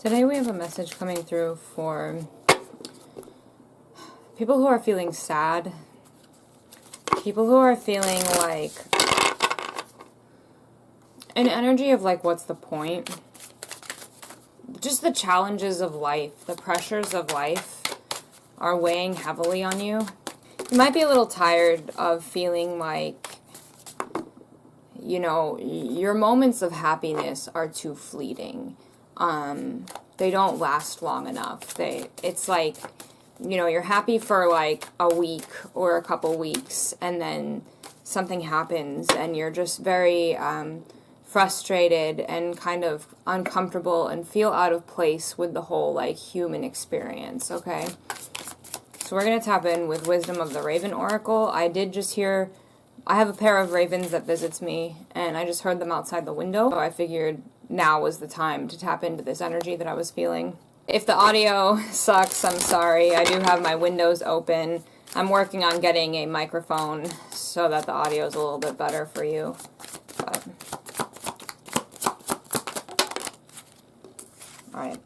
Today we have a message coming through for people who are feeling sad, people who are feeling like an energy of like, what's the point? Just the challenges of life, the pressures of life are weighing heavily on you. You might be a little tired of feeling like, you know, your moments of happiness are too fleeting. They don't last long enough. It's like, you know, you're happy for like a week or a couple weeks, and then something happens and you're just very frustrated and kind of uncomfortable and feel out of place with the whole like human experience, okay? So we're going to tap in with Wisdom of the Raven Oracle. I have a pair of ravens that visits me, and I just heard them outside the window, so I figured now was the time to tap into this energy that I was feeling. If the audio sucks, I'm sorry. I do have my windows open. I'm working on getting a microphone so that the audio is a little bit better for you. But alright.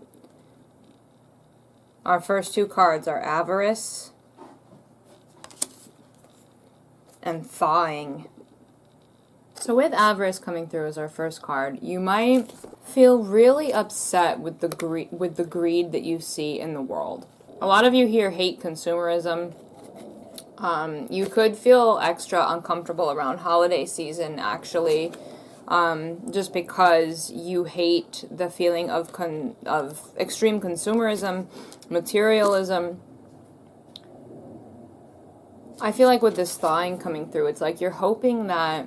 Our first two cards are Avarice and Thawing. So with Avarice coming through as our first card, you might feel really upset with the greed that you see in the world. A lot of you here hate consumerism. You could feel extra uncomfortable around holiday season, actually, just because you hate the feeling of extreme consumerism, materialism. I feel like with this thawing coming through, it's like you're hoping that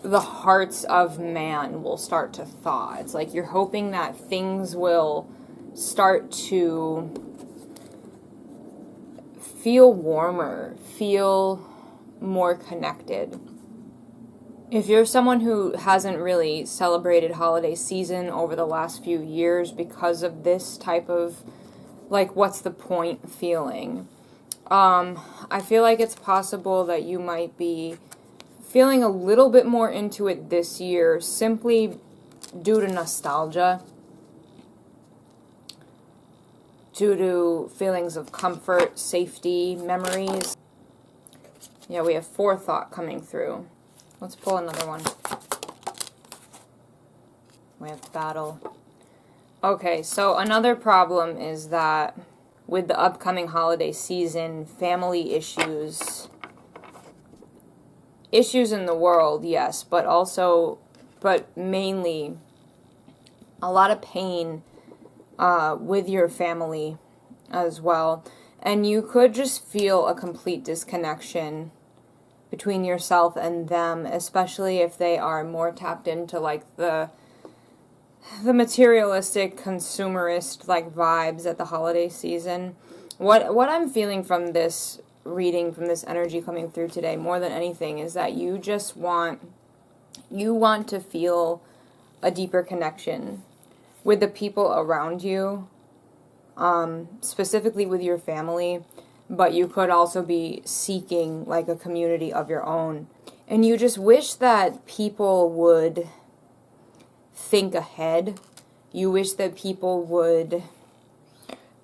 the hearts of man will start to thaw. It's like you're hoping that things will start to feel warmer, feel more connected. If you're someone who hasn't really celebrated holiday season over the last few years because of this type of, like, what's the point feeling, I feel like it's possible that you might be feeling a little bit more into it this year simply due to nostalgia, due to feelings of comfort, safety, memories. Yeah, we have Forethought coming through. Let's pull another one. We have Battle. Okay, so another problem is that with the upcoming holiday season, family issues in the world, yes, but mainly a lot of pain with your family as well. And you could just feel a complete disconnection between yourself and them, especially if they are more tapped into like the materialistic, consumerist like vibes at the holiday season. What I'm feeling from this reading, from this energy coming through today, more than anything, is that you want to feel a deeper connection with the people around you, specifically with your family, but you could also be seeking like a community of your own. And you just wish that people would think ahead. You wish that people would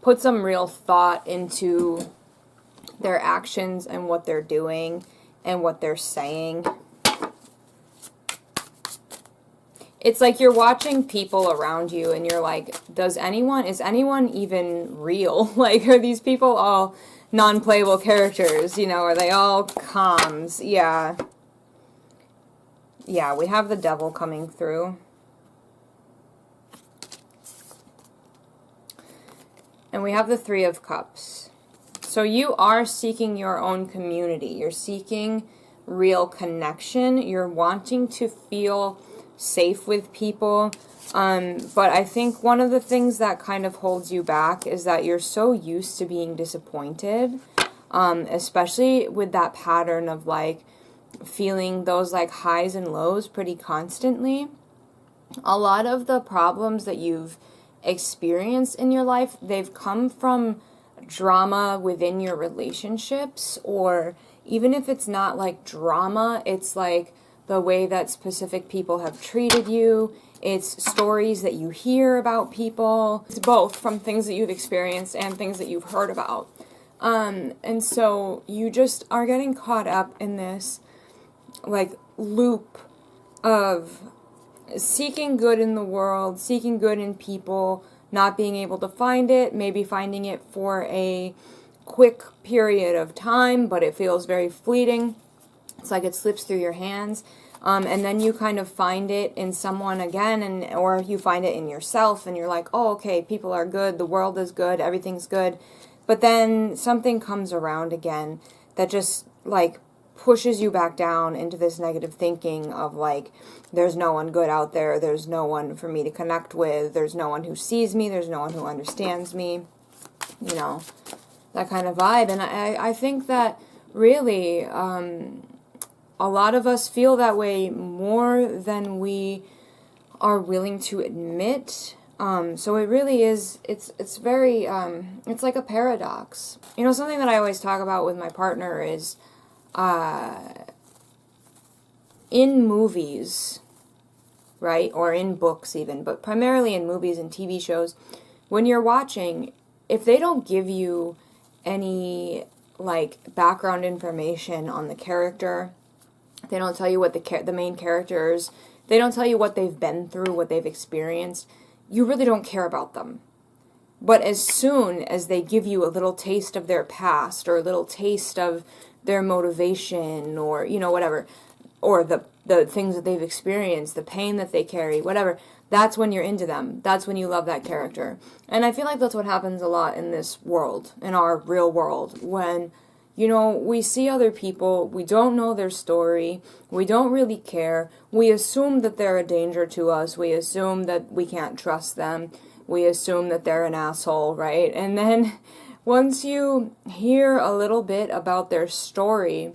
put some real thought into their actions and what they're doing and what they're saying. It's like you're watching people around you and you're like, is anyone even real? Like, are these people all non-playable characters? You know, are they all comms? Yeah. Yeah, we have the Devil coming through. And we have the Three of Cups. So you are seeking your own community. You're seeking real connection. You're wanting to feel safe with people. But I think one of the things that kind of holds you back is that you're so used to being disappointed, especially with that pattern of like feeling those like highs and lows pretty constantly. A lot of the problems that you've experienced in your life, they've come from drama within your relationships, or even if it's not like drama, it's like the way that specific people have treated you. It's stories that you hear about people. It's both from things that you've experienced and things that you've heard about. And so you just are getting caught up in this, like, loop of seeking good in the world, seeking good in people, not being able to find it, maybe finding it for a quick period of time, but it feels very fleeting. It's like it slips through your hands. And then you kind of find it in someone again, or you find it in yourself, and you're like, oh, okay, people are good, the world is good, everything's good. But then something comes around again that just, like, pushes you back down into this negative thinking of, like, there's no one good out there, there's no one for me to connect with, there's no one who sees me, there's no one who understands me, you know, that kind of vibe. And I think that really a lot of us feel that way more than we are willing to admit. So it really is, it's very, it's like a paradox. You know, something that I always talk about with my partner is, in movies, right, or in books even, but primarily in movies and TV shows, when you're watching, if they don't give you any, like, background information on the character, they don't tell you what the main characters, they don't tell you what they've been through, what they've experienced, you really don't care about them. But as soon as they give you a little taste of their past, or a little taste of their motivation, or, you know, whatever, or the things that they've experienced, the pain that they carry, whatever, that's when you're into them. That's when you love that character. And I feel like that's what happens a lot in this world, in our real world, when, you know, we see other people, we don't know their story, we don't really care, we assume that they're a danger to us, we assume that we can't trust them, we assume that they're an asshole, right? And then once you hear a little bit about their story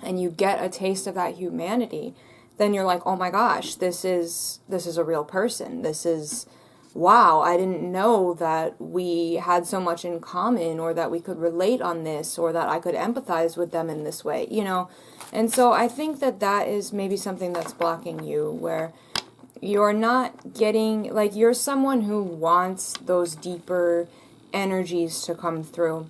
and you get a taste of that humanity, then you're like, oh my gosh, this is a real person. This is, wow, I didn't know that we had so much in common, or that we could relate on this, or that I could empathize with them in this way, you know? And so I think that that is maybe something that's blocking you, where you're not getting, like, you're someone who wants those deeper energies to come through.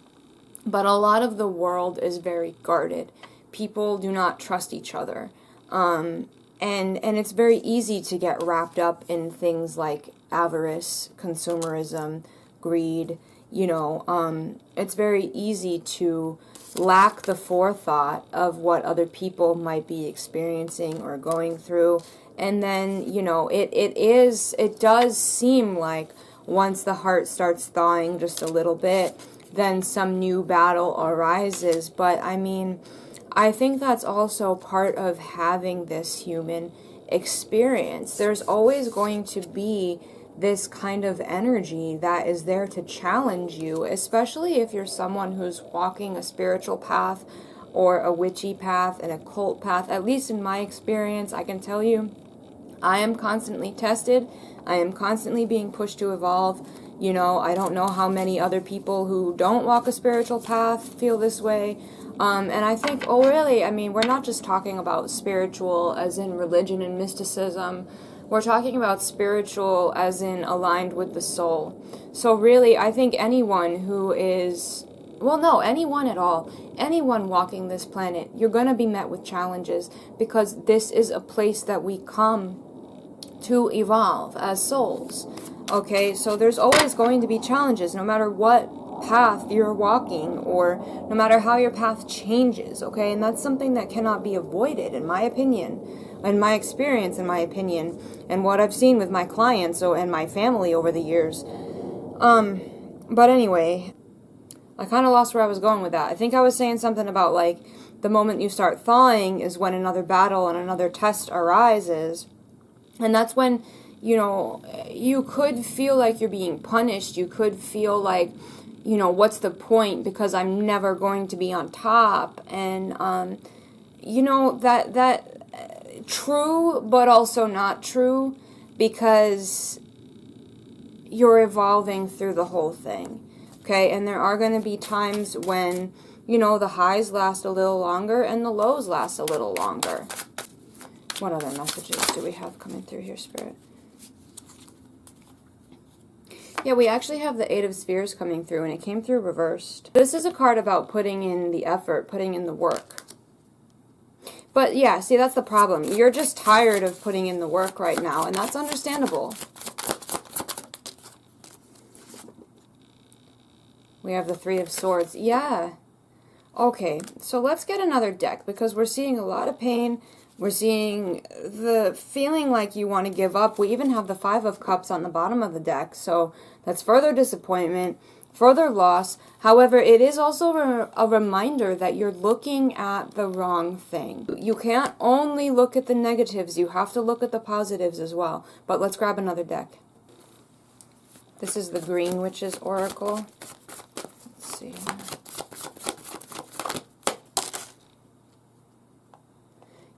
But a lot of the world is very guarded. People do not trust each other. And it's very easy to get wrapped up in things like avarice, consumerism, greed, you know. It's very easy to lack the forethought of what other people might be experiencing or going through. And then, you know, it does seem like once the heart starts thawing just a little bit, then some new battle arises. But I mean, I think that's also part of having this human experience. There's always going to be this kind of energy that is there to challenge you, especially if you're someone who's walking a spiritual path or a witchy path, an occult path. At least in my experience, I can tell you, I am constantly tested. I am constantly being pushed to evolve. You know, I don't know how many other people who don't walk a spiritual path feel this way. And I think, oh really, I mean, we're not just talking about spiritual as in religion and mysticism. We're talking about spiritual as in aligned with the soul. So really, I think anyone who is, well, no, anyone at all, anyone walking this planet, you're going to be met with challenges, because this is a place that we come to evolve as souls. Okay, so there's always going to be challenges, no matter what path you're walking, or no matter how your path changes, okay? And that's something that cannot be avoided, in my opinion, in my experience, in my opinion, and what I've seen with my clients and my family over the years. But anyway, I kind of lost where I was going with that. I think I was saying something about, like, the moment you start thawing is when another battle and another test arises. And that's when, you know, you could feel like you're being punished. You could feel like, you know, what's the point, because I'm never going to be on top. And, you know, that true, but also not true, because you're evolving through the whole thing. Okay, and there are going to be times when, you know, the highs last a little longer and the lows last a little longer. What other messages do we have coming through here, Spirit? Yeah, we actually have the Eight of Spheres coming through, and it came through reversed. This is a card about putting in the effort, putting in the work. But yeah, see, that's the problem. You're just tired of putting in the work right now, and that's understandable. We have the Three of Swords. Yeah. Okay, so let's get another deck, because we're seeing a lot of pain. We're seeing the feeling like you want to give up. We even have the Five of Cups on the bottom of the deck, so that's further disappointment, further loss. However, it is also a reminder that you're looking at the wrong thing. You can't only look at the negatives, you have to look at the positives as well. But let's grab another deck. This is the Green Witch's Oracle. Let's see.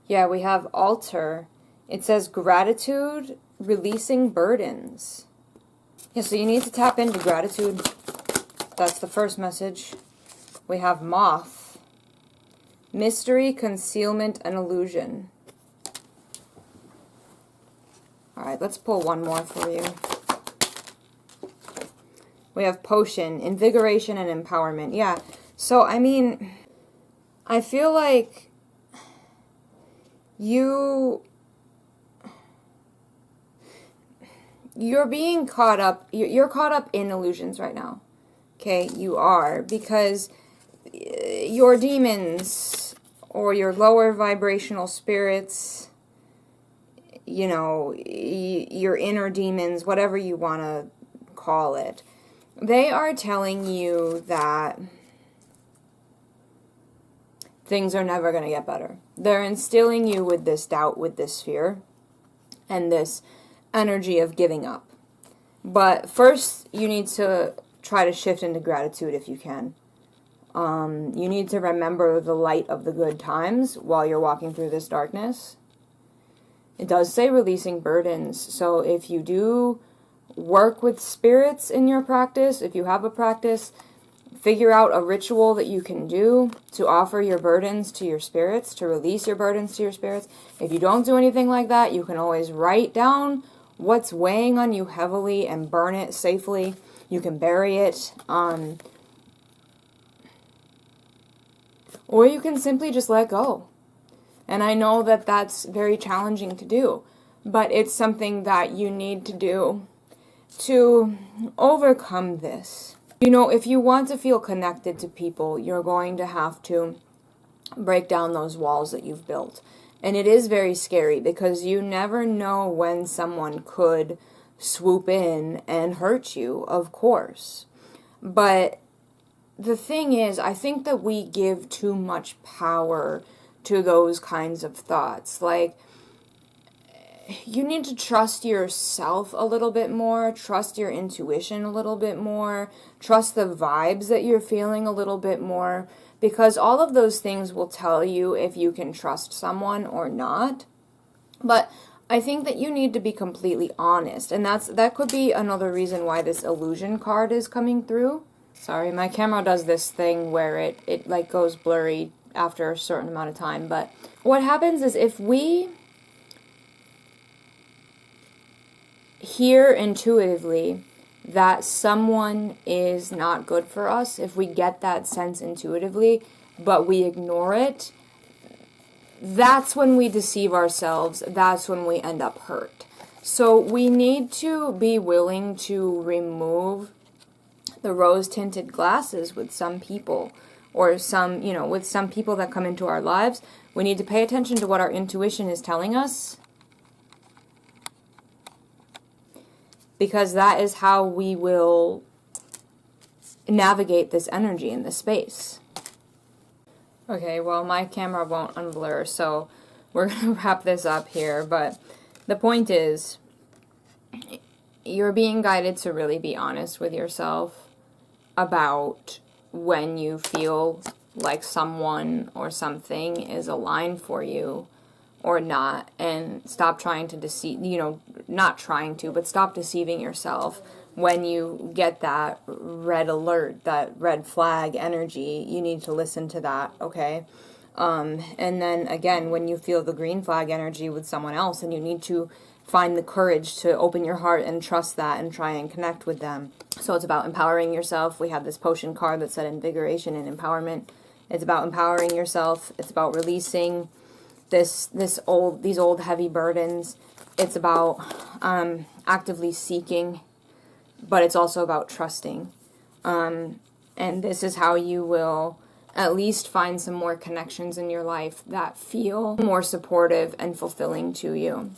Yeah, we have Altar. It says gratitude, releasing burdens. Yeah, so you need to tap into gratitude. That's the first message. We have Moth. Mystery, concealment, and illusion. Alright, let's pull one more for you. We have Potion, invigoration, and empowerment. Yeah, so I mean, I feel like you're being caught up, you're caught up in illusions right now. Okay, you are, because your demons or your lower vibrational spirits, you know, your inner demons, whatever you want to call it, they are telling you that things are never going to get better. They're instilling you with this doubt, with this fear, and this energy of giving up. But first, you need to try to shift into gratitude if you can. You need to remember the light of the good times while you're walking through this darkness. It does say releasing burdens. So if you do work with spirits in your practice, if you have a practice, figure out a ritual that you can do to offer your burdens to your spirits, to release your burdens to your spirits. If you don't do anything like that, you can always write down what's weighing on you heavily and burn it safely. You can bury it. Or you can simply just let go. And I know that that's very challenging to do, but it's something that you need to do to overcome this. You know, if you want to feel connected to people, you're going to have to break down those walls that you've built. And it is very scary because you never know when someone could swoop in and hurt you, of course. But the thing is, I think that we give too much power to those kinds of thoughts. Like, you need to trust yourself a little bit more, trust your intuition a little bit more, trust the vibes that you're feeling a little bit more, because all of those things will tell you if you can trust someone or not. But I think that you need to be completely honest, and that could be another reason why this illusion card is coming through. Sorry, my camera does this thing where it like goes blurry after a certain amount of time, but what happens is if we hear intuitively that someone is not good for us, if we get that sense intuitively, but we ignore it, that's when we deceive ourselves. That's when we end up hurt. So we need to be willing to remove the rose-tinted glasses with some people, or some, you know, with some people that come into our lives. We need to pay attention to what our intuition is telling us, because that is how we will navigate this energy in this space. Okay, well, my camera won't unblur, so we're going to wrap this up here, but the point is, you're being guided to really be honest with yourself about when you feel like someone or something is aligned for you or not, and stop trying to deceive, you know, not trying to, but stop deceiving yourself when you get that red alert, that red flag energy. You need to listen to that, okay? And then again, when you feel the green flag energy with someone else, and you need to find the courage to open your heart and trust that and try and connect with them. So it's about empowering yourself. We have this potion card that said invigoration and empowerment. It's about empowering yourself. It's about releasing these old heavy burdens. It's about actively seeking, but it's also about trusting. And this is how you will at least find some more connections in your life that feel more supportive and fulfilling to you.